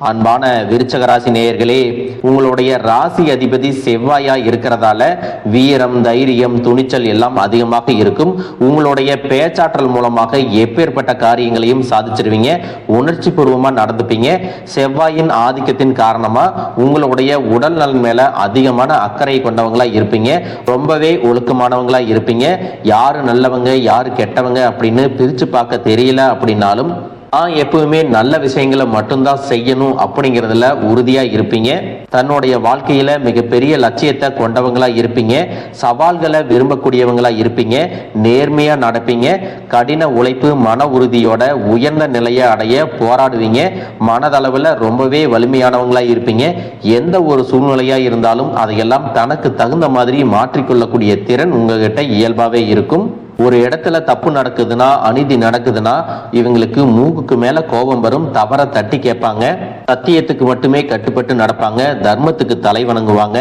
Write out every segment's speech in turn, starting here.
அன்பான விருச்சக ராசி நேயர்களே, உங்களுடைய ராசி அதிபதி செவ்வாயா இருக்கிறதால வீரம், தைரியம், துணிச்சல் எல்லாம் அதிகமாக இருக்கும். உங்களுடைய பேச்சாற்றல் மூலமாக எப்பேற்பட்ட காரியங்களையும் சாதிச்சிருவீங்க. உணர்ச்சி பூர்வமா நடந்துப்பீங்க. செவ்வாயின் ஆதிக்கத்தின் காரணமா உங்களுடைய உடல் நலன் மேல அதிகமான அக்கறை கொண்டவங்களா இருப்பீங்க. ரொம்பவே ஒழுக்கமானவங்களா இருப்பீங்க. யாரு நல்லவங்க யாரு கெட்டவங்க அப்படின்னு பிரிச்சு பார்க்க தெரியல அப்படின்னாலும் எப்பவுமே நல்ல விஷயங்களை மட்டும்தான் செய்யணும் அப்படிங்கிறதுல உறுதியா இருப்பீங்க. தன்னுடைய வாழ்க்கையில மிகப்பெரிய லட்சியத்தை கொண்டவங்களா இருப்பீங்க. சவால்களை விரும்பக்கூடியவங்களா இருப்பீங்க. நேர்மையா நடப்பீங்க. கடின உழைப்பு, மன உறுதியோட உயர்ந்த நிலையை அடைய போராடுவீங்க. மனதளவுல ரொம்பவே வலிமையானவங்களா இருப்பீங்க. எந்த ஒரு சூழ்நிலையா இருந்தாலும் அதையெல்லாம் தனக்கு தகுந்த மாதிரி மாற்றிக்கொள்ளக்கூடிய திறன் உங்ககிட்ட இயல்பாவே இருக்கும். ஒரு இடத்துல தப்பு நடக்குதுன்னா, அநீதி நடக்குதுன்னா இவங்களுக்கு மூக்குக்கு மேல கோபம் வரும். தவற தட்டி கேட்பாங்க. சத்தியத்துக்கு மட்டுமே கட்டுப்பட்டு நடப்பாங்க. தர்மத்துக்கு தலை வணங்குவாங்க.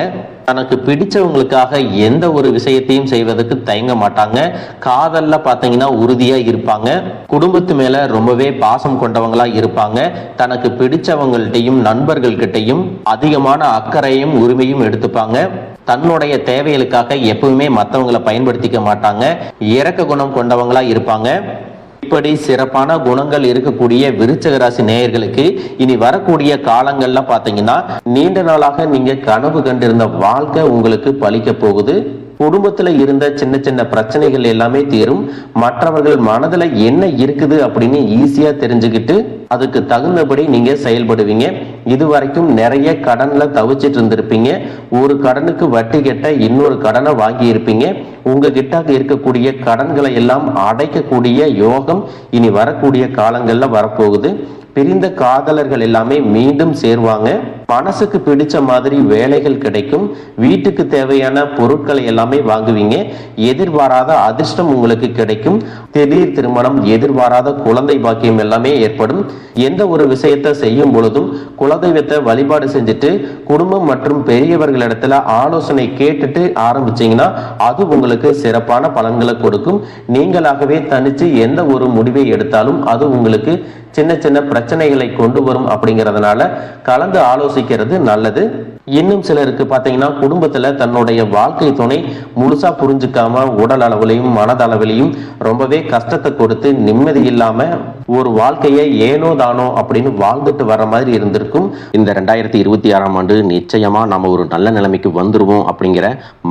தனக்கு பிடிச்சவங்களுக்காக எந்த ஒரு விஷயத்தையும் செய்வதற்கு தயங்க மாட்டாங்க. காதல்ல பாத்தீங்கன்னா உறுதியா இருப்பாங்க. குடும்பத்து மேல ரொம்பவே பாசம் கொண்டவங்களா இருப்பாங்க. தனக்கு பிடிச்சவங்கள்ட்டையும் நண்பர்கள்கிட்டையும் அதிகமான அக்கறையும் உரிமையும் எடுத்துப்பாங்க. தன்னுடைய தேவைகளுக்காக எப்பவுமே மற்றவங்களை பயன்படுத்திக்க மாட்டாங்க. இரக்க குணம் கொண்டவங்களா இருப்பாங்க. இப்படி சிறப்பான குணங்கள் இருக்கக்கூடிய விருச்சக ராசி நேயர்களுக்கு இனி வரக்கூடிய காலங்கள்ல பாத்தீங்கன்னா, நீண்ட நாளாக நீங்க கனவு கண்டிருந்த வாழ்க்கை உங்களுக்கு பலிக்க போகுது. குடும்பத்துல இருந்த சின்ன சின்ன பிரச்சனைகள் எல்லாமே தீரும். மற்றவர்கள் மனதுல என்ன இருக்குது அப்படின்னு ஈஸியா தெரிஞ்சுக்கிட்டு அதுக்கு தகுந்தபடி நீங்க செயல்படுவீங்க. இதுவரைக்கும் நிறைய கடன்ல தவிச்சிட்டு இருந்திருப்பீங்க. ஒரு கடனுக்கு வட்டி கட்ட இன்னொரு கடனை வாங்கி இருப்பீங்க. உங்ககிட்ட இருக்கக்கூடிய கடன்களை எல்லாம் அடைக்கக்கூடிய யோகம் இனி வரக்கூடிய காலங்கள்ல வரப்போகுது. பிரிந்த காதலர்கள் எல்லாமே மீண்டும் சேருவாங்க. மனசுக்கு பிடிச்ச மாதிரி வேலைகள் கிடைக்கும். வீட்டுக்கு தேவையான பொருட்களை எல்லாமே வாங்குவீங்க. எதிர்பாராத அதிர்ஷ்டம் உங்களுக்கு கிடைக்கும். திடீர் திருமணம், எதிர்பாராத குழந்தை பாக்கியம் எல்லாமே ஏற்படும். எந்த ஒரு விஷயத்தை செய்யும் பொழுதும் குலதெய்வத்தை வழிபாடு செஞ்சுட்டு குடும்பம் மற்றும் பெரியவர்களிடத்துல ஆலோசனை கேட்டுட்டு ஆரம்பிச்சீங்கன்னா அது உங்களுக்கு சிறப்பான பலன்களை கொடுக்கும். நீங்களாகவே தனிச்சு எந்த ஒரு முடிவை எடுத்தாலும் அது உங்களுக்கு சின்ன சின்ன பிரச்சனைகளை கொண்டு வரும். அப்படிங்கிறதுனால கலந்து ஆலோசிக்கிறது நல்லது. இன்னும் சிலருக்கு பார்த்தீங்கன்னா, குடும்பத்துல தன்னுடைய வாழ்க்கை துணை முழுசா புரிஞ்சுக்காம உடல் அளவிலையும் மனதளவிலையும் ரொம்பவே கஷ்டத்தை கொடுத்து நிம்மதி இல்லாம ஒரு வாழ்க்கையை ஏனோ தானோ அப்படின்னு வாழ்ந்துட்டு வர மாதிரி இருந்திருக்கும். இந்த 2026ஆம் ஆண்டு நிச்சயமா நம்ம ஒரு நல்ல நிலைமைக்கு வந்துருவோம் அப்படிங்கிற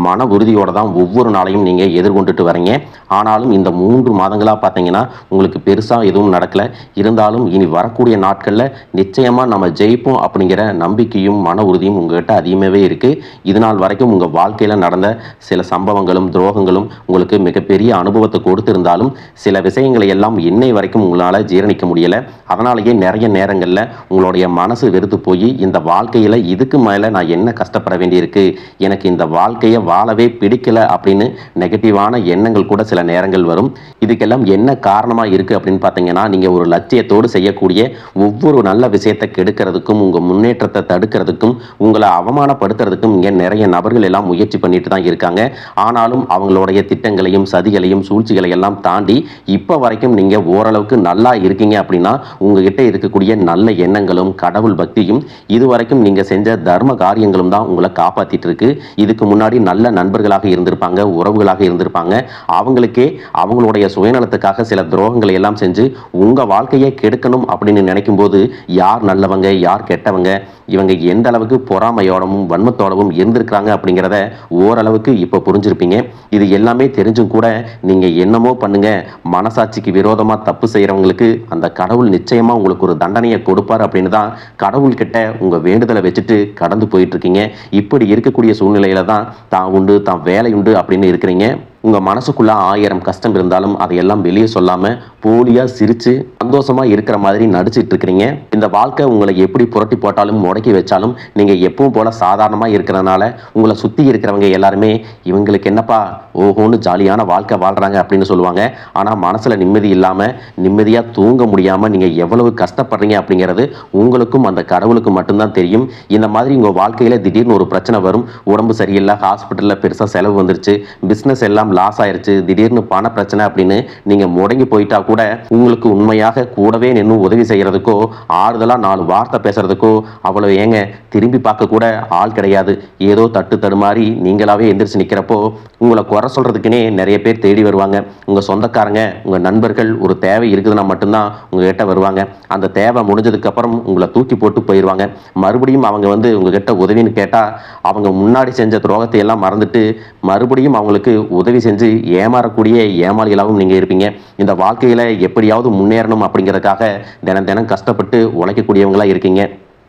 மன உறுதியோட தான் ஒவ்வொரு நாளையும் நீங்க எதிர்கொண்டுட்டு வரீங்க. ஆனாலும் இந்த 3 மாதங்களா பார்த்தீங்கன்னா உங்களுக்கு பெருசா எதுவும் நடக்கல. இருந்தாலும் இனி வரக்கூடிய நாட்கள்ல நிச்சயமா நம்ம ஜெயிப்போம் அப்படிங்கிற நம்பிக்கையும் மன உறுதியும் உங்ககிட்ட அதிகமாகவே இருக்கு. இது நாள் வரைக்கும் உங்க வாழ்க்கையில நடந்த சில சம்பவங்களும் துரோகங்களும் உங்களுக்கு மிகப்பெரிய அனுபவத்தை கொடுத்திருந்தாலும் சில விஷயங்களை எல்லாம் இன்னை வரைக்கும் உங்களால ஜீரணிக்க முடியல. அதனாலேயே நிறைய நேரங்கள்ல உங்களுடைய மனசு வெறுத்து போய் இந்த வாழ்க்கையில இதுக்கு மேல நான் என்ன கஷ்டப்பட வேண்டியிருக்கு, எனக்கு இந்த வாழ்க்கையை வாழவே பிடிக்கல அப்படின்னு நெகட்டிவான எண்ணங்கள் கூட சில நேரங்கள் வரும். இதுக்கெல்லாம் என்ன காரணமா இருக்கு அப்படின்னு பார்த்தீங்கன்னா, நீங்க ஒரு லட்சியத்தோடு செய்யக்கூடிய ஒவ்வொரு நல்ல விஷயத்தை கெடுக்கிறதுக்கும் உங்க முன்னேற்றத்தை தடுக்கிறதுக்கும் உங்களை அவமானப்படுத்துறதுக்கும் இங்கே நிறைய நபர்கள் எல்லாம் முயற்சி பண்ணிட்டு தான் இருக்காங்க. ஆனாலும் அவங்களுடைய திட்டங்களையும் சதிகளையும் சூழ்ச்சிகளை எல்லாம் தாண்டி இப்போ வரைக்கும் நீங்க ஓரளவுக்கு நல்லா இருக்கீங்க அப்படின்னா உங்ககிட்ட இருக்கக்கூடிய நல்ல எண்ணங்களும் கடவுள் பக்தியும் இதுவரைக்கும் நீங்க செஞ்ச தர்ம காரியங்களும் தான் உங்களை காப்பாத்திட்டு இருக்கு. இதுக்கு முன்னாடி நல்ல நண்பர்களாக இருந்திருப்பாங்க, உறவுகளாக இருந்திருப்பாங்க. அவங்களுக்கே அவங்களுடைய சுயநலத்துக்காக சில துரோகங்களை எல்லாம் செஞ்சு உங்க வாழ்க்கையை கெடுக்கணும் அப்படின்னு நினைக்கும் போது யார் நல்லவங்க யார் கெட்டவங்க, இவங்க எந்த அளவுக்கு பொறாமையோடவும் வன்மத்தோடவும் இருந்திருக்கிறாங்க அப்படிங்கிறத ஓரளவுக்கு இப்போ புரிஞ்சிருப்பீங்க. இது எல்லாமே தெரிஞ்சும் கூட நீங்க என்னமோ பண்ணுங்க, மனசாட்சிக்கு விரோதமா தப்பு செய்யறவங்களுக்கு அந்த கடவுள் நிச்சயமா உங்களுக்கு ஒரு தண்டனையை கொடுப்பார் அப்படின்னு தான் கடவுள்கிட்ட உங்க வேண்டுதலை வச்சுட்டு கடந்து போயிட்டு இருக்கீங்க. இப்படி இருக்கக்கூடிய சூழ்நிலையில தான் தான் உண்டு தான் வேலை உண்டு அப்படின்னு இருக்கிறீங்க. உங்க மனசுக்குள்ள 1000 கஷ்டம் இருந்தாலும் அதையெல்லாம் வெளியே சொல்லாம போலியா சிரிச்சு சந்தோஷமா இருக்கிற மாதிரி நடிச்சிட்டு இருக்கிறீங்க. இந்த வாழ்க்கை உங்களை எப்படி புரட்டி போட்டாலும் முடக்கி வச்சாலும் நீங்க எப்பவும் போல சாதாரணமா இருக்கிறதுனால உங்களை சுத்தி இருக்கிறவங்க எல்லாருமே இவங்களுக்கு என்னப்பா ஓஹோன்னு ஜாலியான வாழ்க்கை வாழ்றாங்க அப்படின்னு சொல்லுவாங்க. ஆனா மனசுல நிம்மதி இல்லாம நிம்மதியா தூங்க முடியாம நீங்க எவ்வளவு கஷ்டப்படுறீங்க அப்படிங்கிறது உங்களுக்கும் அந்த கடவுளுக்கும் மட்டும்தான் தெரியும். இந்த மாதிரி உங்க வாழ்க்கையில திடீர்னு ஒரு பிரச்சனை வரும். உடம்பு சரியில்லை, ஹாஸ்பிட்டல்ல பெருசா செலவு வந்துருச்சு, பிசினஸ் எல்லாம் லாஸ் ஆயிருச்சு, திடீர்னு பண பிரச்சனை அப்படின்னு நீங்க முடங்கி போயிட்டா கூட உங்களுக்கு உண்மையாக கூடவே நின்று உதவி செய்யறதுக்கோ ஆறுதலா 4 வார்த்தை பேசுறதுக்கோ அவ்வளவு ஏங்க திரும்பி பார்க்க கூட ஆள் கிடையாது. ஏதோ தட்டு தடுமாறி நீங்களாவே எந்திரிச்சு நிக்கிறப்போ உங்களை குறை சொல்றதுக்குன்னே நிறைய பேர் தேடி வருவாங்க. உங்க சொந்தக்காரங்க, உங்க நண்பர்கள் ஒரு தேவை இருக்குதுன்னா மட்டும்தான் உங்ககிட்ட வருவாங்க. அந்த தேவை முடிஞ்சதுக்கு அப்புறம் உங்களை தூக்கி போட்டு போயிடுவாங்க. மறுபடியும் அவங்க வந்து உங்ககிட்ட உதவின்னு கேட்டா அவங்க முன்னாடி செஞ்ச துரோகத்தை எல்லாம் மறந்துட்டு மறுபடியும் அவங்களுக்கு உதவி செஞ்சு ஏமாறக்கூடிய ஏமாளிகளாகவும் நீங்க இருப்பீங்க. இந்த வாழ்க்கையில எப்படியாவது முன்னேறணும் அப்படிங்கிறதுக்காக தினம் தினம் கஷ்டப்பட்டு உழைக்கக்கூடியவங்களா இருக்கீங்க.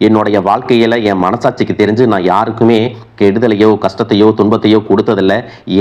என்னுடைய வாழ்க்கையில என் மனசாட்சிக்கு தெரிஞ்சு நான் யாருக்குமே கெடுதலையோ கஷ்டத்தையோ துன்பத்தையோ கொடுத்ததில்ல,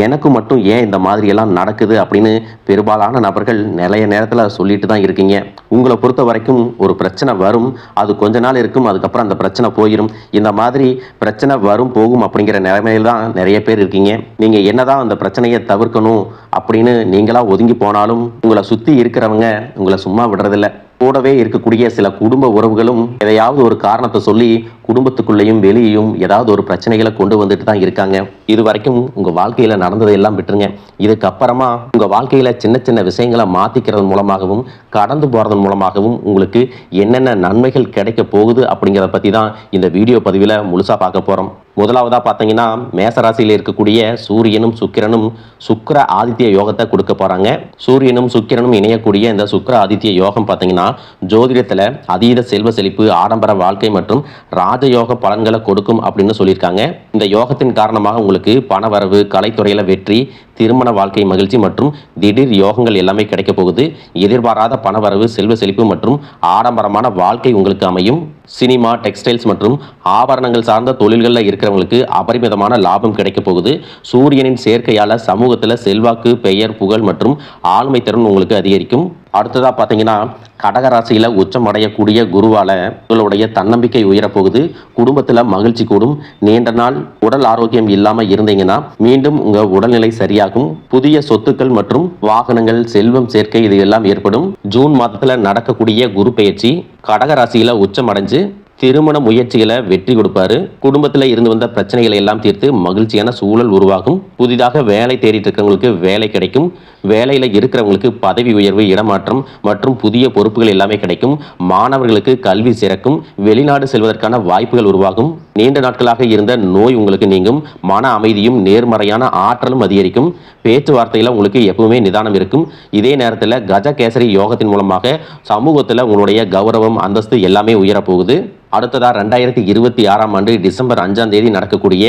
எனக்கு மட்டும் ஏன் இந்த மாதிரி எல்லாம் நடக்குது அப்படின்னு பெரும்பாலான நபர்கள் நிறைய நேரத்தில் சொல்லிட்டு தான் இருக்கீங்க. உங்களை பொறுத்த வரைக்கும் ஒரு பிரச்சனை வரும், அது கொஞ்ச நாள் இருக்கும், அதுக்கப்புறம் அந்த பிரச்சனை போயிடும். இந்த மாதிரி பிரச்சனை வரும் போகும் அப்படிங்கிற நிலைமையில தான் நிறைய பேர் இருக்கீங்க. நீங்க என்னதான் அந்த பிரச்சனையை தவிர்க்கணும் அப்படின்னு நீங்களா ஒதுங்கி போனாலும் உங்களை சுத்தி இருக்கிறவங்க உங்களை சும்மா விடுறதில்ல. கூடவே இருக்கக்கூடிய சில குடும்ப உறவுகளும் எதையாவது ஒரு காரணத்தை சொல்லி குடும்பத்துக்குள்ளேயும் வெளியேயும் ஏதாவது ஒரு பிரச்சனைகளை கொண்டு வந்துட்டு தான் இருக்காங்க. இது வரைக்கும் உங்க வாழ்க்கையில நடந்ததையெல்லாம் விட்டுருங்க. இதுக்கப்புறமா உங்க வாழ்க்கையில சின்ன சின்ன விஷயங்களை மாத்திக்கிறது மூலமாகவும் கடந்து போறதன் மூலமாகவும் உங்களுக்கு என்னென்ன நன்மைகள் கிடைக்க போகுது அப்படிங்கிறத பத்தி தான் இந்த வீடியோ பதிவில் முழுசா பார்க்க போறோம். முதலாவதா பார்த்தீங்கன்னா மேசராசியில் இருக்கக்கூடிய சூரியனும் சுக்கிரனும் சுக்கிர ஆதித்ய யோகத்தை கொடுக்க போறாங்க. சூரியனும் சுக்கிரனும் இணையக்கூடிய இந்த சுக்கிர ஆதித்ய யோகம் பார்த்தீங்கன்னா ஜோதிடத்தில் அதீத செல்வ செழிப்பு, ஆடம்பர வாழ்க்கை மற்றும் ராஜயோக பலன்களை கொடுக்கும் அப்படின்னு சொல்லியிருக்காங்க. இந்த யோகத்தின் காரணமாக உங்களுக்கு பணவரவு, கலைத்துறையில வெற்றி, திருமண வாழ்க்கை மகிழ்ச்சி மற்றும் திடீர் யோகங்கள் எல்லாமே கிடைக்க போகுது. எதிர்பாராத பணவரவு, செல்வ செழிப்பு மற்றும் ஆடம்பரமான வாழ்க்கை உங்களுக்கு அமையும். சினிமா, டெக்ஸ்டைல்ஸ் மற்றும் ஆபரணங்கள் சார்ந்த தொழில்களில் இருக்கிறவங்களுக்கு அபரிமிதமான லாபம் கிடைக்க போகுது. சூரியனின் சேர்க்கையால் சமூகத்தில் செல்வாக்கு, பெயர், புகழ் மற்றும் ஆளுமை திறன் உங்களுக்கு அதிகரிக்கும். அடுத்ததாக பார்த்தீங்கன்னா கடகராசியில் உச்சம் அடையக்கூடிய குருவால உங்களுடைய தன்னம்பிக்கை உயரப்போகுது. குடும்பத்தில் மகிழ்ச்சி கூடும். நீண்ட நாள் உடல் ஆரோக்கியம் இல்லாமல் இருந்தீங்கன்னா மீண்டும் உங்கள் உடல்நிலை சரியாகும். புதிய சொத்துக்கள் மற்றும் வாகனங்கள், செல்வம் சேர்க்கை இது எல்லாம் ஏற்படும். ஜூன் மாதத்தில் நடக்கக்கூடிய குரு பெயர்ச்சி கடகராசியில் உச்சம் அடைஞ்சு திருமண முயற்சிகளை வெற்றி கொடுப்பாரு. குடும்பத்தில் இருந்து வந்த பிரச்சனைகளை எல்லாம் தீர்த்து மகிழ்ச்சியான சூழல் உருவாகும். புதிதாக வேலை தேடிட்டு இருக்கிறவங்களுக்கு வேலை கிடைக்கும். வேலையில் இருக்கிறவங்களுக்கு பதவி உயர்வு, இடமாற்றம் மற்றும் புதிய பொறுப்புகள் எல்லாமே கிடைக்கும். மாணவர்களுக்கு கல்வி சிறக்கும். வெளிநாடு செல்வதற்கான வாய்ப்புகள் உருவாகும். நீண்ட நாட்களாக இருந்த நோய் உங்களுக்கு நீங்கும். மன அமைதியும் நேர்மறையான ஆற்றலும் அதிகரிக்கும். பேச்சுவார்த்தையில் உங்களுக்கு எப்பவுமே நிதானம் இருக்கும். இதே நேரத்தில் கஜ கேசரி யோகத்தின் மூலமாக சமூகத்தில் உங்களுடைய கௌரவம், அந்தஸ்து எல்லாமே உயரப்போகுது. அடுத்ததா 2026 டிசம்பர் 5 நடக்கக்கூடிய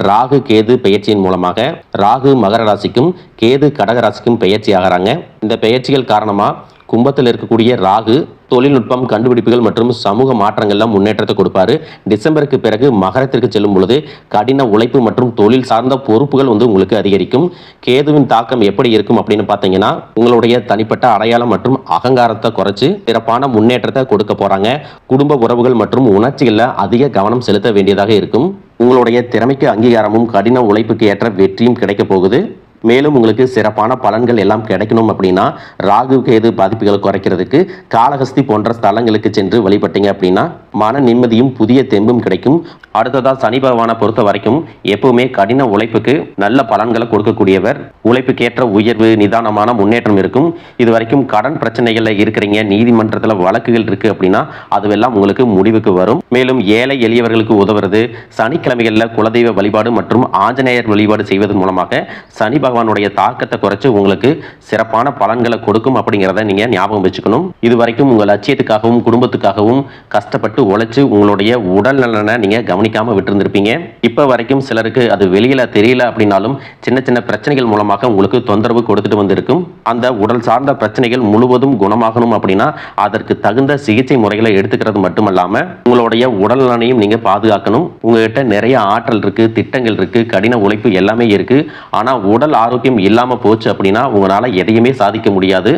ராகு கேது பெயர்ச்சியின் மூலமாக ராகு மகர ராசிக்கும் கேது கடக ராசிக்கும் பெயர்ச்சி ஆகிறாங்க. இந்த பெயர்ச்சிகள் காரணமா கும்பத்தில் இருக்கக்கூடிய ராகு தொழில்நுட்பம், கண்டுபிடிப்புகள் மற்றும் சமூக மாற்றங்கள்ல முன்னேற்றத்தை கொடுப்பாரு. டிசம்பருக்கு பிறகு மகரத்திற்கு செல்லும் பொழுது கடின உழைப்பு மற்றும் தொழில் சார்ந்த பொறுப்புகள் உங்களுக்கு அதிகரிக்கும். கேதுவின் தாக்கம் எப்படி இருக்கும் அப்படின்னு பார்த்தீங்கன்னா உங்களுடைய தனிப்பட்ட அடையாளம் மற்றும் அகங்காரத்தை குறைச்சு சிறப்பான முன்னேற்றத்தை கொடுக்க போறாங்க. குடும்ப உறவுகள் மற்றும் உணர்ச்சிகள்ல அதிக கவனம் செலுத்த வேண்டியதாக இருக்கும். உங்களுடைய திறமைக்கு அங்கீகாரமும் கடின உழைப்புக்கு ஏற்ற வெற்றியும் கிடைக்க போகுது. மேலும் உங்களுக்கு சிறப்பான பலன்கள் எல்லாம் கிடைக்கணும் அப்படின்னா ராகு கேது பாதிப்புகளை குறைக்கிறதுக்கு காளஹஸ்தி போன்ற ஸ்தலங்களுக்கு சென்று வழிபட்டீங்க அப்படின்னா மன நிம்மதியும் புதிய தெம்பும் கிடைக்கும். அடுத்ததா சனி பகவானை பொறுத்த வரைக்கும் எப்பவுமே கடின உழைப்புக்கு நல்ல பலன்களை கொடுக்கக்கூடியவர். உழைப்புக்கேற்ற உயர்வு, நிதானமான முன்னேற்றம் இருக்கும். இது வரைக்கும் கடன் பிரச்சனைகள்ல இருக்கிறீங்க, நீதிமன்றத்தில் வழக்குகள் இருக்கு அப்படின்னா அதுவெல்லாம் உங்களுக்கு முடிவுக்கு வரும். மேலும் ஏழை எளியவர்களுக்கு உதவுறது, சனிக்கிழமைகளில் குலதெய்வ வழிபாடு மற்றும் ஆஞ்சநேயர் வழிபாடு செய்வதன் மூலமாக சனி பகவானுடைய தாக்கத்தை குறைச்சு உங்களுக்கு சிறப்பான பலன்களை கொடுக்கும் அப்படிங்கிறத நீங்க ஞாபகம் வச்சுக்கணும். இது வரைக்கும் உங்கள் லட்சியத்துக்காகவும் குடும்பத்துக்காகவும் கஷ்டப்பட்டு உழைச்சு உங்களுடைய உடல் நலனை நீங்க கவனிக்காம விட்டுருந்திருப்பீங்க. இப்ப வரைக்கும் சிலருக்கு அது வெளியில தெரியல அப்படின்னாலும் சின்ன சின்ன பிரச்சனைகள் மூலமாக உங்களுக்கு தொந்தரவு கொடுத்துட்டு வந்திருக்கும். அந்த உடல் சார்ந்த பிரச்சனைகள் முழுவதும் குணமாகணும் அப்படின்னா அதற்கு தகுந்த சிகிச்சை முறைகளை எடுத்துக்கிறது மட்டுமல்லாம உங்களுடைய உடல் நலனையும் நீங்க பாதுகாக்கணும். உங்ககிட்ட நிறைய ஆற்றல் இருக்கு, திட்டங்கள் இருக்கு, கடின உழைப்பு எல்லாமே இருக்கு. ஆனா உடல் ஆரோக்கியம் இல்லாம போச்சு அப்படின்னா உங்களால எதையுமே சாதிக்க முடியாது.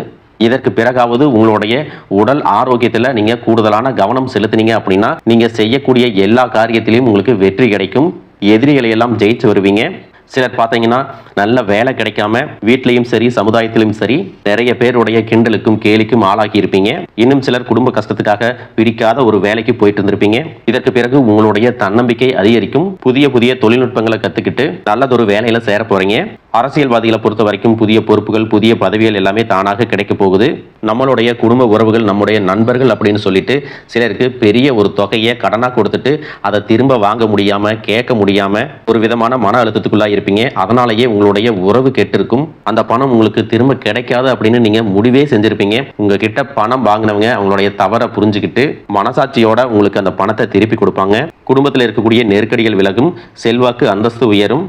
இதற்கு பிறகாவது உங்களுடைய உடல் ஆரோக்கியத்தில் நீங்க கூடுதலான கவனம் செலுத்தினீங்க அப்படின்னா நீங்க செய்யக்கூடிய எல்லா காரியத்திலையும் உங்களுக்கு வெற்றி கிடைக்கும். எதிரிகளை எல்லாம் ஜெயிச்சு வருவீங்க. சிலர் பார்த்தீங்கன்னா நல்ல வேலை கிடைக்காம வீட்லையும் சரி சமுதாயத்திலும் சரி நிறைய பேருடைய கிண்டலுக்கும் கேலிக்கும் ஆளாகி இருப்பீங்க. இன்னும் சிலர் குடும்ப கஷ்டத்துக்காக பிடிக்காத ஒரு வேலைக்கு போயிட்டு இருந்திருப்பீங்க. இதற்கு பிறகு உங்களுடைய தன்னம்பிக்கை அதிகரிக்கும். புதிய புதிய தொழில்நுட்பங்களை கத்துக்கிட்டு நல்லதொரு வேலையில சேர போறீங்க. அரசியல்வாதிகளை பொறுத்த வரைக்கும் புதிய பொறுப்புகள், புதிய பதவிகள் எல்லாமே தானாக கிடைக்க போகுது. நம்மளுடைய குடும்ப உறவுகள், நம்முடைய நண்பர்கள் அப்படின்னு சொல்லிட்டு சிலருக்கு பெரிய ஒரு தொகையை கடனா கொடுத்துட்டு அதை திரும்ப வாங்க முடியாம, கேட்க முடியாம ஒரு விதமான மன அழுத்தத்துக்குள்ளா இருப்பீங்க. அதனாலேயே உங்களுடைய உறவு கெட்டிருக்கும். அந்த பணம் உங்களுக்கு திரும்ப கிடைக்காது அப்படின்னு நீங்க முடிவே செஞ்சிருப்பீங்க. உங்ககிட்ட பணம் வாங்கினவங்க அவங்களுடைய தவறை புரிஞ்சுக்கிட்டு மனசாட்சியோட உங்களுக்கு அந்த பணத்தை திருப்பி கொடுப்பாங்க. குடும்பத்தில் இருக்கக்கூடிய நெருக்கடிகள் விலகும், செல்வாக்கு அந்தஸ்து உயரும்,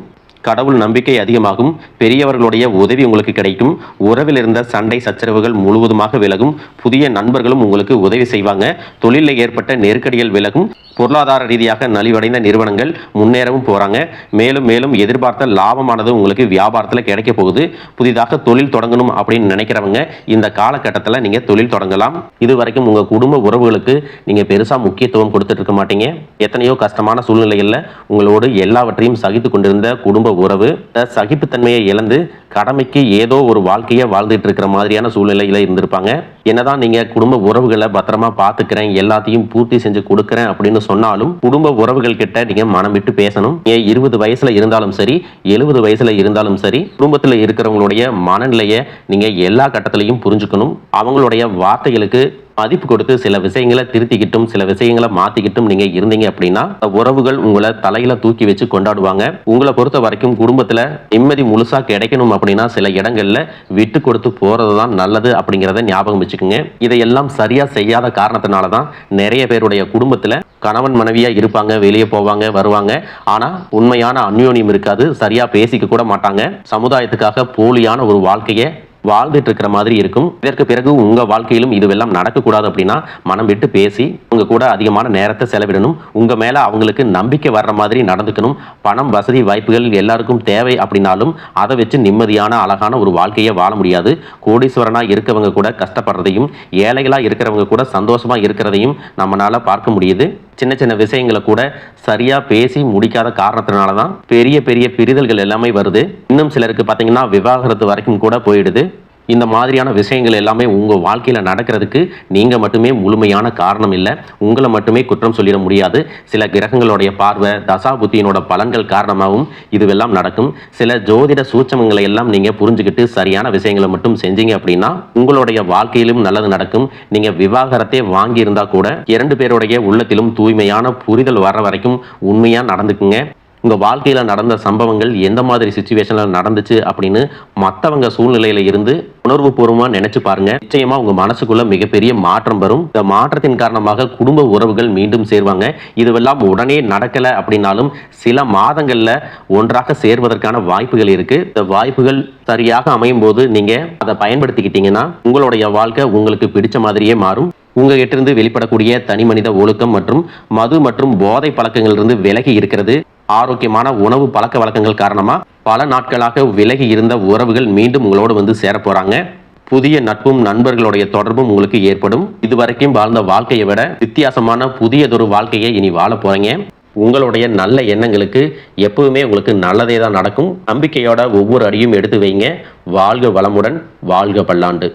கடவுள் நம்பிக்கை அதிகமாகும், பெரியவர்களுடைய உதவி உங்களுக்கு கிடைக்கும், உறவில் இருந்த சண்டை சச்சரவுகள் முழுவதுமாக விலகும், புதிய நண்பர்களும் உங்களுக்கு உதவி செய்வாங்க, தொழிலில் ஏற்பட்ட நெருக்கடிகள் விலகும், பொருளாதார ரீதியாக நலிவடைந்த நிறுவனங்கள் முன்னேறவும் போறாங்க. மேலும் மேலும் எதிர்பார்த்த லாபமானது உங்களுக்கு வியாபாரத்தில் கிடைக்க போகுது. புதிதாக தொழில் தொடங்கணும் அப்படின்னு நினைக்கிறவங்க இந்த காலகட்டத்தில் நீங்க தொழில் தொடங்கலாம். இது வரைக்கும் உங்க குடும்ப உறவுகளுக்கு நீங்க பெருசா முக்கியத்துவம் கொடுத்துட்டு இருக்க மாட்டீங்க. எத்தனையோ கஷ்டமான சூழ்நிலைகள்ல உங்களோடு எல்லாவற்றையும் சகித்து கொண்டிருந்த குடும்ப உறவு சகிப்புத்தன்மையை இழந்து கடமைக்கு ஏதோ ஒரு வாழ்க்கையை வாழ்ந்துட்டு இருக்கிற மாதிரியான சூழ்நிலையில இருந்திருப்பாங்க. என்னதான் நீங்க குடும்ப உறவுகளை பத்திரமா பாத்துக்கிறேன், எல்லாத்தையும் பூர்த்தி செஞ்சு கொடுக்கறேன் அப்படின்னு சொன்னாலும் குடும்ப உறவுகள் கிட்ட நீங்க மனம் விட்டு பேசணும். 20 வயசுல இருந்தாலும் சரி, 70 வயசுல இருந்தாலும் சரி, குடும்பத்துல இருக்கிறவங்களுடைய மனநிலையை நீங்க எல்லா கட்டத்திலையும் புரிஞ்சுக்கணும். அவங்களுடைய வார்த்தைகளுக்கு மதிப்பு கொடுத்து சில விஷயங்களை திருத்திக்கிட்டும் சில விஷயங்களை மாத்திக்கிட்டும் நீங்க இருந்தீங்க அப்படின்னா உறவுகள் உங்களை தலையில தூக்கி வச்சு கொண்டாடுவாங்க. உங்களை பொறுத்த வரைக்கும் குடும்பத்துல நிம்மதி முழுசா கிடைக்கணும் அப்படின்னா சில இடங்கள்ல விட்டு கொடுத்து போறதுதான் நல்லது அப்படிங்கிறத ஞாபகம் வச்சுக்கோங்க. இதையெல்லாம் சரியா செய்யாத காரணத்தினாலதான் நிறைய பேருடைய குடும்பத்துல கணவன் மனைவியா இருப்பாங்க, வெளியே போவாங்க வருவாங்க, ஆனா உண்மையான அந்யோன்யம் இருக்காது, சரியா பேசிக்க கூட மாட்டாங்க, சமுதாயத்துக்காக போலியான ஒரு வாழ்க்கையை வாழ்ந்துட்டு இருக்கிற மாதிரி இருக்கும். இதற்கு பிறகு உங்க வாழ்க்கையிலும் இதுவெல்லாம் நடக்கக்கூடாது அப்படின்னா மனம் விட்டு பேசி உங்க கூட அதிகமான நேரத்தை செலவிடணும். உங்க மேல அவங்களுக்கு நம்பிக்கை வர்ற மாதிரி நடந்துக்கணும். பணம், வசதி, வாய்ப்புகள் எல்லாருக்கும் தேவை அப்படின்னாலும் அதை வச்சு நிம்மதியான அழகான ஒரு வாழ்க்கையை வாழ முடியாது. கோடீஸ்வரனா இருக்கவங்க கூட கஷ்டப்படுறதையும், ஏழைகளா இருக்கிறவங்க கூட சந்தோஷமா இருக்கிறதையும் நம்மளால பார்க்க முடியுது. சின்ன சின்ன விஷயங்களை கூட சரியா பேசி முடிக்காத காரணத்தினால தான் பெரிய பெரிய பிரிதல்கள் எல்லாமே வருது. இன்னும் சிலருக்கு பார்த்தீங்கன்னா விவாகரத்து வரைக்கும் கூட போயிடுது. இந்த மாதிரியான விஷயங்கள் எல்லாமே உங்கள் வாழ்க்கையில் நடக்கிறதுக்கு நீங்கள் மட்டுமே முழுமையான காரணம் இல்லை. உங்களை மட்டுமே குற்றம் சொல்லிட முடியாது. சில கிரகங்களுடைய பார்வை, தசாபுத்தியினோட பலன்கள் காரணமாகவும் இதுவெல்லாம் நடக்கும். சில ஜோதிட சூட்சமங்களை எல்லாம் நீங்கள் புரிஞ்சுக்கிட்டு சரியான விஷயங்களை மட்டும் செஞ்சீங்க அப்படின்னா உங்களுடைய வாழ்க்கையிலும் நல்லது நடக்கும். நீங்கள் விவாகரத்தை வாங்கியிருந்தா கூட 2 பேருடைய உள்ளத்திலும் தூய்மையான புரிதல் வர்ற வரைக்கும் உண்மையாக நடந்துக்குங்க. உங்கள் வாழ்க்கையில் நடந்த சம்பவங்கள் எந்த மாதிரி சுச்சுவேஷனில் நடந்துச்சு அப்படின்னு மற்றவங்க சூழ்நிலையில் இருந்து உணர்வு பூர்வமாக நினைச்சு பாருங்க. நிச்சயமா உங்க மனசுக்குள்ள மிகப்பெரிய மாற்றம் வரும். இந்த மாற்றத்தின் காரணமாக குடும்ப உறவுகள் மீண்டும் சேர்வாங்க. இதுவெல்லாம் உடனே நடக்கல அப்படின்னாலும் சில மாதங்கள்ல ஒன்றாக சேர்வதற்கான வாய்ப்புகள் இருக்கு. இந்த வாய்ப்புகள் சரியாக அமையும் போது நீங்க அதை பயன்படுத்திக்கிட்டீங்கன்னா உங்களுடைய வாழ்க்கை உங்களுக்கு பிடிச்ச மாதிரியே மாறும். உங்ககிட்ட இருந்து வெளிப்படக்கூடிய தனி மனித ஒழுக்கம் மற்றும் மது மற்றும் போதை பழக்கங்கள் இருந்து விலகி இருக்கிறது. ஆரோக்கியமான உணவு பழக்க வழக்கங்கள் காரணமா பல நாட்களாக விலகி இருந்த உறவுகள் மீண்டும் உங்களோடு வந்து சேர போறாங்க. புதிய நட்பும் நண்பர்களுடைய தொடர்பும் உங்களுக்கு ஏற்படும். இதுவரைக்கும் வாழ்ந்த வாழ்க்கையை விட வித்தியாசமான புதியதொரு வாழ்க்கையை இனி வாழ போறீங்க. உங்களுடைய நல்ல எண்ணங்களுக்கு எப்பவுமே உங்களுக்கு நல்லதே தான் நடக்கும். நம்பிக்கையோட ஒவ்வொரு அடியும் எடுத்து வைங்க. வாழ்க வளமுடன், வாழ்க பல்லாண்டு.